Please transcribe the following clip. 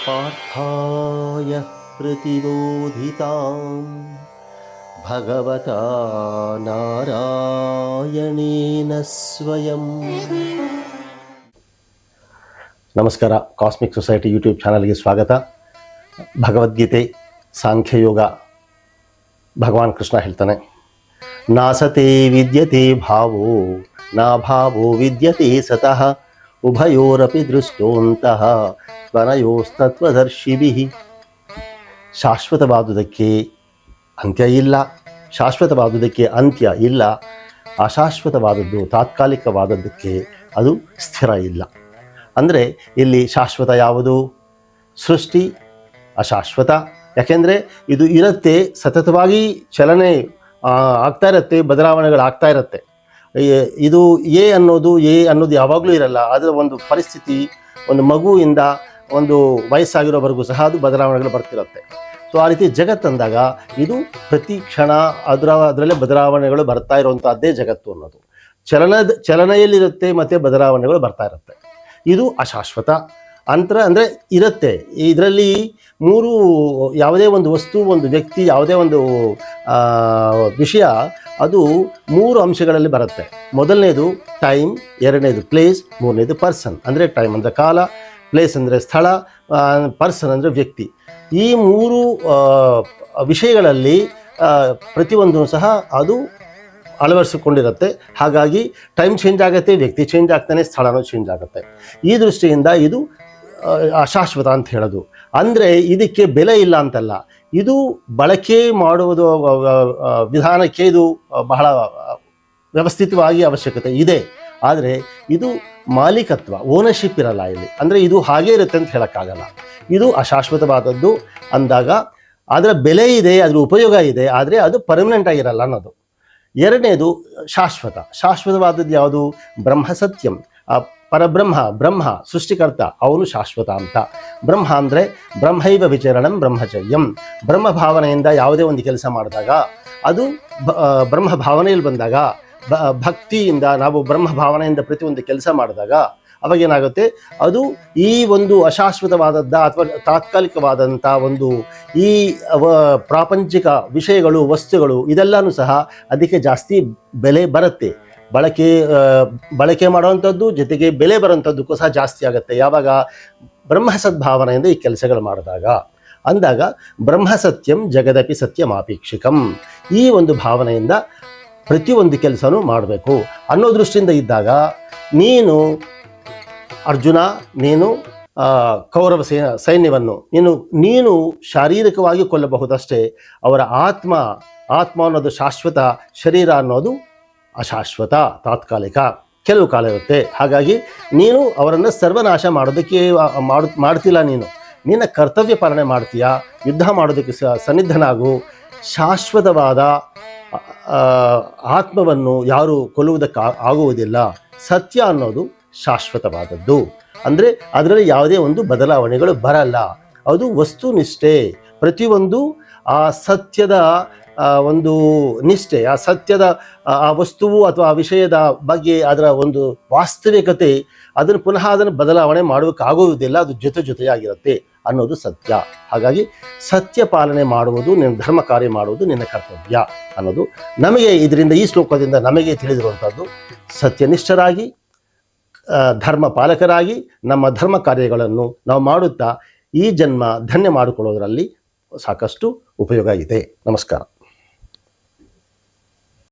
पार्थाय प्रतिबोधितां भगवता नारायणेन स्वयं. ನಮಸ್ಕಾರ. ಕಾಸ್ಮಿಕ್ ಸೊಸೈಟಿ ಯೂಟ್ಯೂಬ್ ಚಾನಲ್ಗೆ ಸ್ವಾಗತ. ಭಗವದ್ಗೀತೆ ಸಾಂಖ್ಯಯೋಗ ಭಗವಾನ್ ಕೃಷ್ಣ ಹೇಳ್ತಾನೆ, ನಾಸತೆ ವಿದ್ಯತೆ ಭಾವೋ ನಾ ಭಾವೋ ವಿದ್ಯತೆ ಸತಃ ಉಭಯೋರಪಿ ದೃಷ್ಟೋಂತಹ ತ್ವನಯೋಸ್ತತ್ವದರ್ಶಿಭಿಃ. ಶಾಶ್ವತವಾದುದಕ್ಕೆ ಅಂತ್ಯ ಇಲ್ಲ, ಶಾಶ್ವತವಾದುದಕ್ಕೆ ಅಂತ್ಯ ಇಲ್ಲ. ಅಶಾಶ್ವತವಾದದ್ದು, ತಾತ್ಕಾಲಿಕವಾದದ್ದಕ್ಕೆ ಅದು ಸ್ಥಿರ ಇಲ್ಲ. ಅಂದರೆ ಇಲ್ಲಿ ಶಾಶ್ವತ ಯಾವುದು? ಸೃಷ್ಟಿ ಅಶಾಶ್ವತ. ಯಾಕೆಂದರೆ ಇದು ಇರುತ್ತೆ, ಸತತವಾಗಿ ಚಲನೆ ಆಗ್ತಾ ಇರುತ್ತೆ, ಬದಲಾವಣೆಗಳಾಗ್ತಾ ಇರುತ್ತೆ. ಇದು ಎ ಅನ್ನೋದು ಯಾವಾಗಲೂ ಇರಲ್ಲ. ಅದರ ಒಂದು ಪರಿಸ್ಥಿತಿ, ಒಂದು ಮಗುವಿಂದ ಒಂದು ವಯಸ್ಸಾಗಿರೋವರೆಗೂ ಸಹ ಅದು ಬದಲಾವಣೆಗಳು ಬರ್ತಿರುತ್ತೆ. ಸೊ ಆ ರೀತಿ ಜಗತ್ತಂದಾಗ ಇದು ಪ್ರತಿ ಕ್ಷಣ ಅದರಲ್ಲೇ ಬದಲಾವಣೆಗಳು ಬರ್ತಾ ಇರುವಂಥದ್ದೇ ಜಗತ್ತು ಅನ್ನೋದು. ಚಲನೆಯಲ್ಲಿರುತ್ತೆ ಮತ್ತು ಬದಲಾವಣೆಗಳು ಬರ್ತಾ ಇರುತ್ತೆ. ಇದು ಅಶಾಶ್ವತ ಅಂದರೆ ಇರುತ್ತೆ. ಇದರಲ್ಲಿ ಮೂರು, ಯಾವುದೇ ಒಂದು ವಸ್ತು, ಒಂದು ವ್ಯಕ್ತಿ, ಯಾವುದೇ ಒಂದು ವಿಷಯ, ಅದು ಮೂರು ಅಂಶಗಳಲ್ಲಿ ಬರುತ್ತೆ. ಮೊದಲನೇದು ಟೈಮ್, ಎರಡನೇದು ಪ್ಲೇಸ್, ಮೂರನೇದು ಪರ್ಸನ್. ಅಂದರೆ ಟೈಮ್ ಅಂದರೆ ಕಾಲ, ಪ್ಲೇಸ್ ಅಂದರೆ ಸ್ಥಳ, ಪರ್ಸನ್ ಅಂದರೆ ವ್ಯಕ್ತಿ. ಈ ಮೂರು ವಿಷಯಗಳಲ್ಲಿ ಪ್ರತಿಯೊಂದು ಸಹ ಅದು ಅಳವಡಿಸಿಕೊಂಡಿರುತ್ತೆ. ಹಾಗಾಗಿ ಟೈಮ್ ಚೇಂಜ್ ಆಗುತ್ತೆ, ವ್ಯಕ್ತಿ ಚೇಂಜ್ ಆಗ್ತಾನೆ, ಸ್ಥಳನೂ ಚೇಂಜ್ ಆಗುತ್ತೆ. ಈ ದೃಷ್ಟಿಯಿಂದ ಇದು ಅಶಾಶ್ವತ ಅಂತ ಹೇಳೋದು. ಅಂದರೆ ಇದಕ್ಕೆ ಬೆಲೆ ಇಲ್ಲ ಅಂತಲ್ಲ, ಇದು ಬಳಕೆ ಮಾಡುವುದು ವಿಧಾನಕ್ಕೆ ಇದು ಬಹಳ ವ್ಯವಸ್ಥಿತವಾಗಿ ಅವಶ್ಯಕತೆ ಇದೆ. ಆದರೆ ಇದು ಮಾಲೀಕತ್ವ, ಓನರ್ಶಿಪ್ ಇರಲ್ಲ ಇಲ್ಲಿ. ಅಂದರೆ ಇದು ಹಾಗೇ ಇರುತ್ತೆ ಅಂತ ಹೇಳೋಕ್ಕಾಗಲ್ಲ. ಇದು ಅಶಾಶ್ವತವಾದದ್ದು ಅಂದಾಗ ಅದರ ಬೆಲೆ ಇದೆ, ಅದರ ಉಪಯೋಗ ಇದೆ, ಆದರೆ ಅದು ಪರ್ಮನೆಂಟ್ ಆಗಿರಲ್ಲ ಅನ್ನೋದು. ಎರಡನೇದು ಶಾಶ್ವತ. ಶಾಶ್ವತವಾದದ್ದು ಯಾವುದು? ಬ್ರಹ್ಮ ಸತ್ಯಂ, ಬ್ರಹ್ಮ ಸೃಷ್ಟಿಕರ್ತ, ಅವನು ಶಾಶ್ವತ ಅಂತ. ಬ್ರಹ್ಮ ಅಂದರೆ ಬ್ರಹ್ಮೈವ ವಿಚರಣಂ ಬ್ರಹ್ಮಚರ್ಯಂ. ಬ್ರಹ್ಮ ಭಾವನೆಯಿಂದ ಯಾವುದೇ ಒಂದು ಕೆಲಸ ಮಾಡಿದಾಗ ಅದು ಬ್ರಹ್ಮ ಭಾವನೆಯಲ್ಲಿ ಬಂದಾಗ, ಭಕ್ತಿಯಿಂದ ನಾವು ಬ್ರಹ್ಮ ಭಾವನೆಯಿಂದ ಪ್ರತಿಯೊಂದು ಕೆಲಸ ಮಾಡಿದಾಗ ಅವಾಗೇನಾಗುತ್ತೆ, ಅದು ಈ ಒಂದು ಅಶಾಶ್ವತವಾದದ್ದ ಅಥವಾ ತಾತ್ಕಾಲಿಕವಾದಂಥ ಒಂದು ಈ ಪ್ರಾಪಂಚಿಕ ವಿಷಯಗಳು, ವಸ್ತುಗಳು, ಇದೆಲ್ಲನೂ ಸಹ ಅದಕ್ಕೆ ಜಾಸ್ತಿ ಬೆಲೆ ಬರುತ್ತೆ. ಬಳಕೆ ಮಾಡುವಂಥದ್ದು ಜೊತೆಗೆ ಬೆಲೆ ಬರುವಂಥದ್ದಕ್ಕೂ ಸಹ ಜಾಸ್ತಿ ಆಗುತ್ತೆ. ಯಾವಾಗ? ಬ್ರಹ್ಮ ಸದ್ಭಾವನೆಯಿಂದ ಈ ಕೆಲಸಗಳು ಮಾಡಿದಾಗ. ಅಂದಾಗ ಬ್ರಹ್ಮ ಸತ್ಯಂ ಜಗದಪಿ ಸತ್ಯಮಾಪೇಕ್ಷಿಕಂ, ಈ ಒಂದು ಭಾವನೆಯಿಂದ ಪ್ರತಿಯೊಂದು ಕೆಲಸನೂ ಮಾಡಬೇಕು ಅನ್ನೋ ದೃಷ್ಟಿಯಿಂದ ಇದ್ದಾಗ, ಅರ್ಜುನ, ನೀನು ಕೌರವ ಸೈನ್ಯವನ್ನು ನೀನು ಶಾರೀರಿಕವಾಗಿ ಕೊಲ್ಲಬಹುದಷ್ಟೇ. ಅವರ ಆತ್ಮ ಅನ್ನೋದು ಶಾಶ್ವತ, ಶರೀರ ಅನ್ನೋದು ಅಶಾಶ್ವತ, ತಾತ್ಕಾಲಿಕ, ಕೆಲವು ಕಾಲ ಇರುತ್ತೆ. ಹಾಗಾಗಿ ನೀನು ಅವರನ್ನು ಸರ್ವನಾಶ ಮಾಡೋದಕ್ಕೆ ಮಾಡ್ತಿಲ್ಲ. ನಿನ್ನ ಕರ್ತವ್ಯ ಪಾಲನೆ ಮಾಡ್ತೀಯಾ, ಯುದ್ಧ ಮಾಡೋದಕ್ಕೆ ಸನ್ನಿಧನಾಗು. ಶಾಶ್ವತವಾದ ಆತ್ಮವನ್ನು ಯಾರು ಕೊಲ್ಲುವುದಕ್ಕೆ ಆಗುವುದಿಲ್ಲ. ಸತ್ಯ ಅನ್ನೋದು ಶಾಶ್ವತವಾದದ್ದು. ಅಂದರೆ ಅದರಲ್ಲಿ ಯಾವುದೇ ಒಂದು ಬದಲಾವಣೆಗಳು ಬರಲ್ಲ. ಅದು ವಸ್ತುನಿಷ್ಠೆ. ಪ್ರತಿಯೊಂದು ಆ ಸತ್ಯದ ಒಂದು ನಿಷ್ಠೆ, ಆ ಸತ್ಯದ ಆ ವಸ್ತುವು ಅಥವಾ ಆ ವಿಷಯದ ಬಗ್ಗೆ ಅದರ ಒಂದು ವಾಸ್ತವಿಕತೆ, ಅದನ್ನು ಬದಲಾವಣೆ ಮಾಡೋಕ್ಕಾಗುವುದಿಲ್ಲ. ಅದು ಜೊತೆಯಾಗಿರುತ್ತೆ ಅನ್ನೋದು ಸತ್ಯ. ಹಾಗಾಗಿ ಸತ್ಯ ಪಾಲನೆ ಮಾಡುವುದು, ನಿನ್ನ ಧರ್ಮ ಕಾರ್ಯ ಮಾಡುವುದು ನಿನ್ನ ಕರ್ತವ್ಯ ಅನ್ನೋದು ನಮಗೆ ಇದರಿಂದ, ಈ ಶ್ಲೋಕದಿಂದ ನಮಗೆ ತಿಳಿದಿರುವಂಥದ್ದು. ಸತ್ಯನಿಷ್ಠರಾಗಿ, ಧರ್ಮ ಪಾಲಕರಾಗಿ ನಮ್ಮ ಧರ್ಮ ಕಾರ್ಯಗಳನ್ನು ನಾವು ಮಾಡುತ್ತಾ ಈ ಜನ್ಮ ಧನ್ಯ ಮಾಡಿಕೊಳ್ಳೋದರಲ್ಲಿ ಸಾಕಷ್ಟು ಉಪಯೋಗ ಇದೆ. ನಮಸ್ಕಾರ.